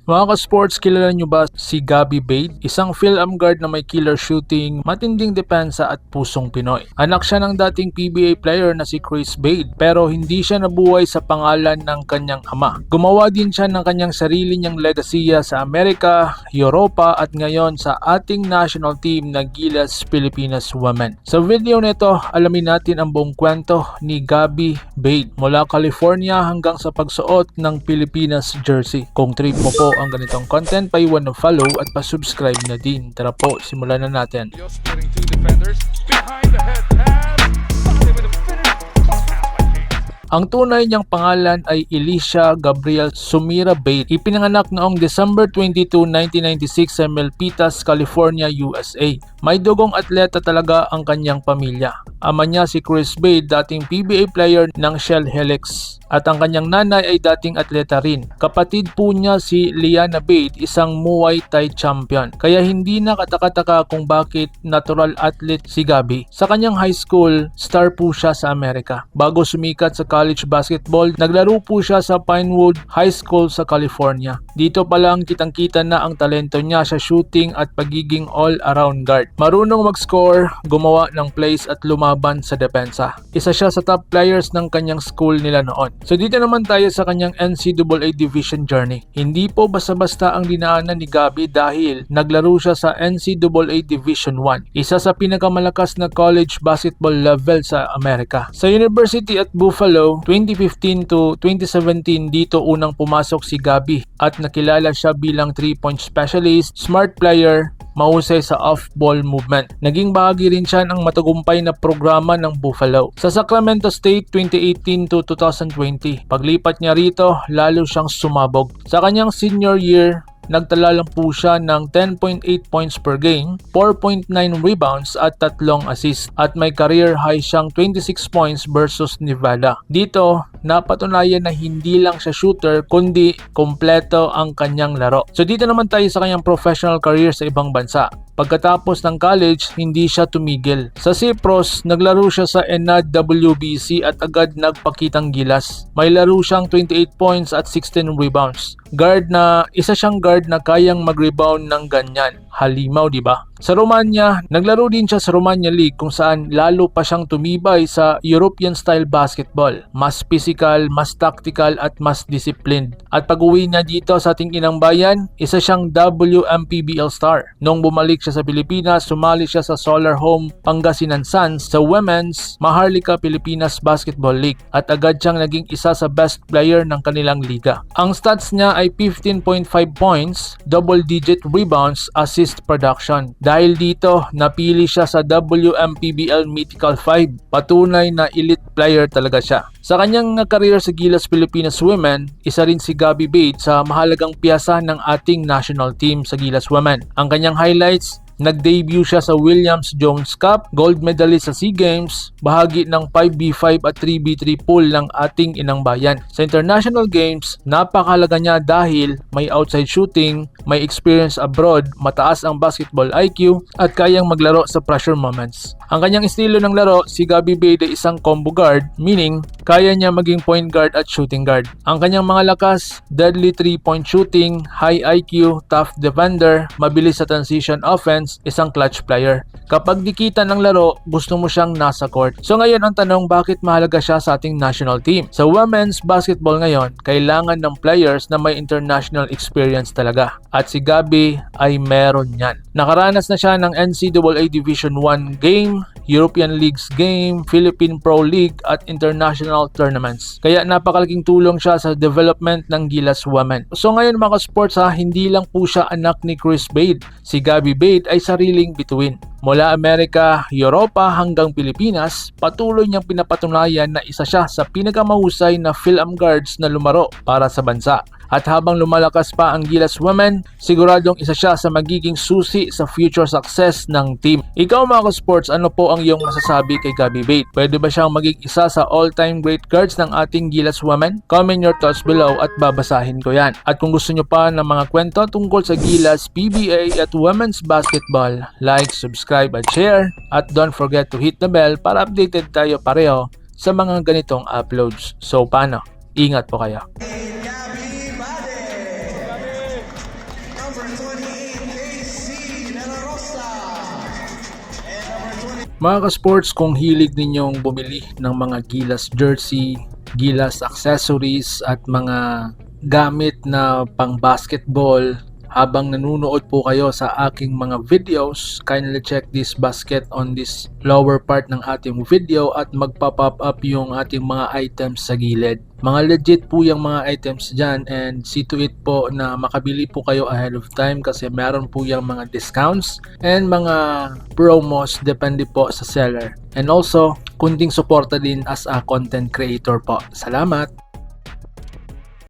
Mga ka-sports, kilala nyo ba si Gabby Bade? Isang Phil-Am guard na may killer shooting, matinding depensa at pusong Pinoy. Anak siya ng dating PBA player na si Chris Bade, pero hindi siya nabuhay sa pangalan ng kanyang ama. Gumawa din siya ng kanyang sarili niyang legasiya sa Amerika, Europa at ngayon sa ating national team na Gilas Pilipinas Women. Sa video nito, alamin natin ang buong kwento ni Gabby Bade mula California hanggang sa pagsuot ng Pilipinas jersey. Kung trip mo po ang ganitong content, paiwan na follow at pa-subscribe na din. Tara po, simulan na natin. Ang tunay niyang pangalan ay Elisha Gabriel Sumira Bade. Ipinanganak noong December 22, 1996 sa Milpitas, California, USA. May dugong atleta talaga ang kanyang pamilya. Ama niya si Chris Bade, dating PBA player ng Shell Helix. At ang kanyang nanay ay dating atleta rin. Kapatid po niya si Liana Bade, isang Muay Thai champion. Kaya hindi na katakataka kung bakit natural athlete si Gabby. Sa kanyang high school, star po siya sa Amerika. Bago sumikat sa college basketball, naglaro po siya sa Pinewood High School sa California. Dito pa lang kitang-kita na ang talento niya sa shooting at pagiging all-around guard. Marunong mag-score, gumawa ng plays at lumaban sa depensa. Isa siya sa top players ng kanyang school nila noon. So dito naman tayo sa kanyang NCAA Division journey. Hindi po basta-basta ang dinaanan ni Gabby dahil naglaro siya sa NCAA Division 1, isa sa pinakamalakas na college basketball level sa Amerika. Sa University at Buffalo, 2015 to 2017 dito unang pumasok si Gabby at nakilala siya bilang 3-point specialist, smart player, mahusay sa off-ball movement. Naging bahagi rin siya ng matagumpay na programa ng Buffalo. Sa Sacramento State 2018 to 2020, paglipat niya rito, lalo siyang sumabog. Sa kanyang senior year, nagtala lang po siya ng 10.8 points per game, 4.9 rebounds at 3 assists at may career high siyang 26 points versus Nevada. Dito, napatunayan na hindi lang siya shooter kundi kompleto ang kanyang laro. So dito naman tayo sa kanyang professional career sa ibang bansa. Pagkatapos ng college, hindi siya tumigil. Sa Cyprus, naglaro siya sa ENAD WBC at agad nagpakitang gilas. May laro siyang 28 points at 16 rebounds. Isa siyang guard na kayang mag-rebound ng ganyan. Halimaw, di ba? Sa Romania, naglaro din siya sa Romania League kung saan lalo pa siyang tumibay sa European style basketball. Mas physical, mas tactical at mas disciplined. At pag-uwi niya dito sa ating inang bayan, isa siyang WMPBL star. Nung bumalik siya sa Pilipinas, sumali siya sa Solar Home Pangasinan Suns sa Women's Maharlika Pilipinas Basketball League at agad siyang naging isa sa best player ng kanilang liga. Ang stats niya ay 15.5 points, double-digit rebounds, assist production. Dahil dito, napili siya sa WMPBL Mythical 5. Patunay na elite player talaga siya. Sa kanyang career sa Gilas Pilipinas Women, isa rin si Gabby Bade sa mahalagang piyasa ng ating national team sa Gilas Women. Ang kanyang highlights, nag-debut siya sa Williams Jones Cup, gold medalist sa SEA Games, bahagi ng 5v5 at 3v3 pool ng ating inang bayan. Sa international games, napakahalaga niya dahil may outside shooting, may experience abroad, mataas ang basketball IQ, at kayang maglaro sa pressure moments. Ang kanyang estilo ng laro, si Gabby Bade ay isang combo guard, meaning kaya niya maging point guard at shooting guard. Ang kanyang mga lakas, deadly 3-point shooting, high IQ, tough defender, mabilis sa transition offense, isang clutch player. Kapag dikita ng laro, gusto mo siyang nasa court. So ngayon ang tanong, bakit mahalaga siya sa ating national team? Sa women's basketball ngayon, kailangan ng players na may international experience talaga. At si Gabby ay meron yan. Nakaranas na siya ng NCAA Division 1 game, European Leagues game, Philippine Pro League at international tournaments. Kaya napakalaking tulong siya sa development ng Gilas Women. So ngayon mga sports hindi lang po siya anak ni Chris Bade. Si Gabby Bade ay sariling bituin. Mula Amerika, Europa hanggang Pilipinas, patuloy niyang pinapatunayan na isa siya sa pinakamahusay na Phil-Am guards na lumaro para sa bansa. At habang lumalakas pa ang Gilas Women, siguradong isa siya sa magiging susi sa future success ng team. Ikaw mga sports, ano po ang iyong masasabi kay Gabby Bade? Pwede ba siyang maging isa sa all-time great guards ng ating Gilas Women? Comment your thoughts below at babasahin ko yan. At kung gusto nyo pa ng mga kwento tungkol sa Gilas, PBA at Women's Basketball, like, subscribe at share. At don't forget to hit the bell para updated tayo pareho sa mga ganitong uploads. So paano? Ingat po kayo. Mga ka-sports, kung hilig ninyong bumili ng mga Gilas jersey, Gilas accessories at mga gamit na pang basketball habang nanonood po kayo sa aking mga videos, kindly check this basket on this lower part ng ating video at magpa-pop up yung ating mga items sa gilid. Mga legit po yung mga items dyan, and see to it po na makabili po kayo ahead of time kasi meron po yung mga discounts and mga promos depende po sa seller. And also, kunting suporta din as a content creator po. Salamat!